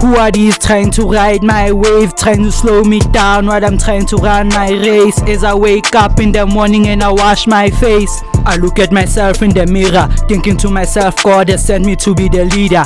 Who are these trying to ride my wave, trying to slow me down while I'm trying to run my race? As I wake up in the morning and I wash my face, I look at myself in the mirror, thinking to myself, God has sent me to be the leader.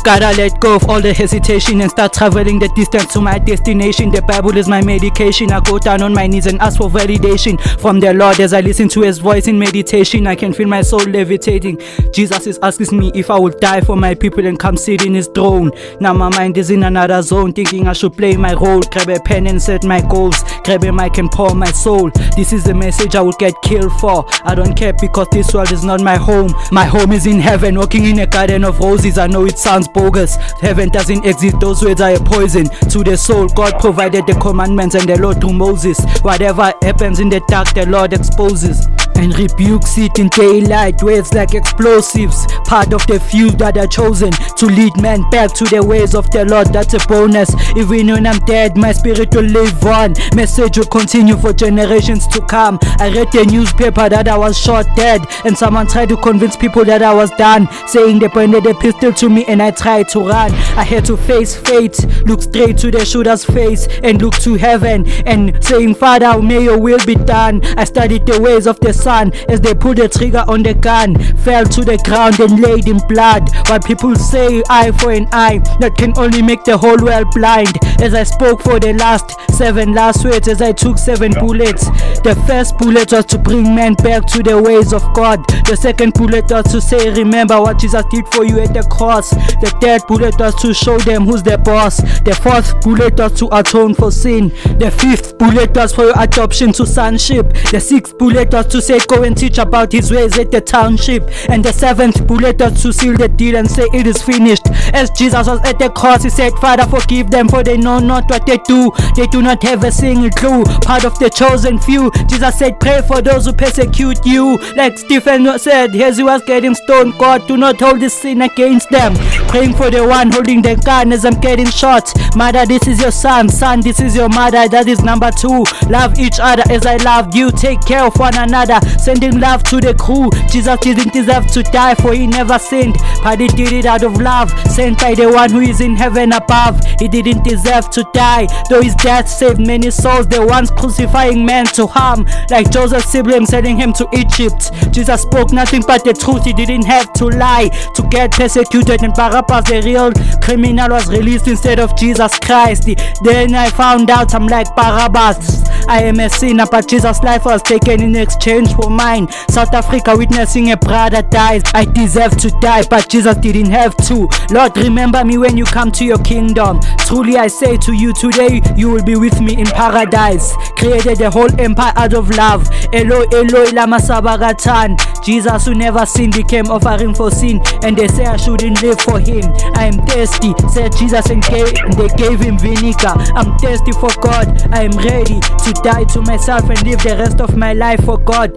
Gotta let go of all the hesitation and start traveling the distance to my destination. The Bible is my medication. I go down on my knees and ask for validation from the Lord as I listen to His voice in meditation. I can feel my soul levitating. Jesus is asking me if I will die for my people and come sit in His throne. Now my mind is in another zone, thinking I should play my role. Grab a pen and set my goals. Grab a mic and pour my soul. This is the message I will get killed for. I don't care because this world is not my home. My home is in heaven, walking in a garden of roses. I know it sounds bogus. Heaven doesn't exist. Those words are a poison to the soul. God provided the commandments and the law through Moses. Whatever happens in the dark, the Lord exposes and rebukes it in daylight. Words like explosives, part of the few that are chosen to lead men back to the ways of the Lord. That's a bonus. Even when I'm dead, my spirit will live on. Message will continue for generations to come. I read the newspaper that I was shot dead, and someone tried to convince people that I was done, saying they pointed a pistol to me and I tried to run. I had to face fate, look straight to the shooter's face and look to heaven and saying, Father, may your will be done. I studied the ways of the sun as they pulled the trigger on the gun, fell to the ground and laid in blood. What people say, eye for an eye, that can only make the whole world blind. As I spoke for the last 7 last words, as I took 7 bullets. The first bullet was to bring men back to the ways of God. The second bullet was to say, remember what Jesus did for you at the cross. The third bullet was to show them who's the boss. The fourth bullet was to atone for sin. The fifth bullet was for your adoption to sonship. The sixth bullet was to say, go and teach about His ways at the township. And the seventh bullet was to seal the deal and say, it is finished. As Jesus was at the cross, He said, Father, forgive them, for they know not what they do. They do not have a single clue. Part of the chosen few. Jesus said, pray for those who persecute you. Like Stephen said, as he was getting stoned, God, do not hold this sin against them. Praying for the one holding the gun as I'm getting shot. Mother, this is your son. Son, this is your mother. That is number 2. Love each other as I loved you. Take care of one another. Sending love to the crew. Jesus didn't deserve to die, for He never sinned, but He did it out of love, sent by the one who is in heaven above. He didn't deserve to die, though His death saved many souls. The ones crucifying men to harm, like Joseph's siblings sending him to Egypt. Jesus spoke nothing but the truth. He didn't have to lie to get persecuted, and Barabbas, the real criminal, was released instead of Jesus Christ. Then I found out I'm like Barabbas. I am a sinner, but Jesus' life was taken in exchange for mine. South Africa witnessing a brother dies. I deserve to die, but Jesus didn't have to. Lord, remember me when you come to your kingdom. Truly I say to you, today you will be with me in paradise. Created the whole empire out of love. Eloi, Eloi, lama sabachthani. Jesus, who never sinned, became offering for sin, and they say I shouldn't live for Him. I am thirsty, said Jesus, and they gave Him vinegar. I'm thirsty for God. I am ready to die to myself and live the rest of my life for God.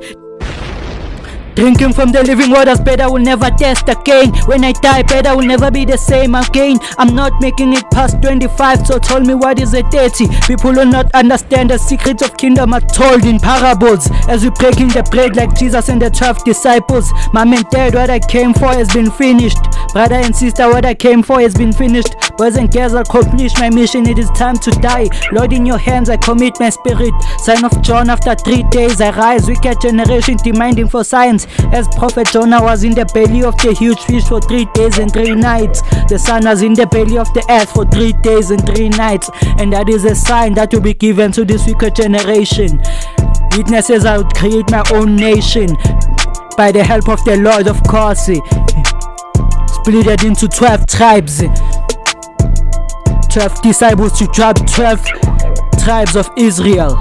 Drinking from the living waters, better will never test again. When I die, better will never be the same again. I'm not making it past 25, so tell me what is a 30. People will not understand the secrets of kingdom are told in parables. As we breaking the bread like Jesus and the 12 disciples. Mom and dad, what I came for has been finished. Brother and sister, what I came for has been finished. Boys and girls, I accomplish my mission. It is time to die. Lord, in your hands I commit my spirit. Sign of John, after 3 days I rise. Wicked generation demanding for signs. As Prophet Jonah was in the belly of the huge fish for 3 days and 3 nights, the Son was in the belly of the earth for 3 days and 3 nights. And that is a sign that will be given to this wicked generation. Witnesses, I would create my own nation by the help of the Lord, of course. Split it into 12 tribes. 12 disciples to 12 tribes of Israel.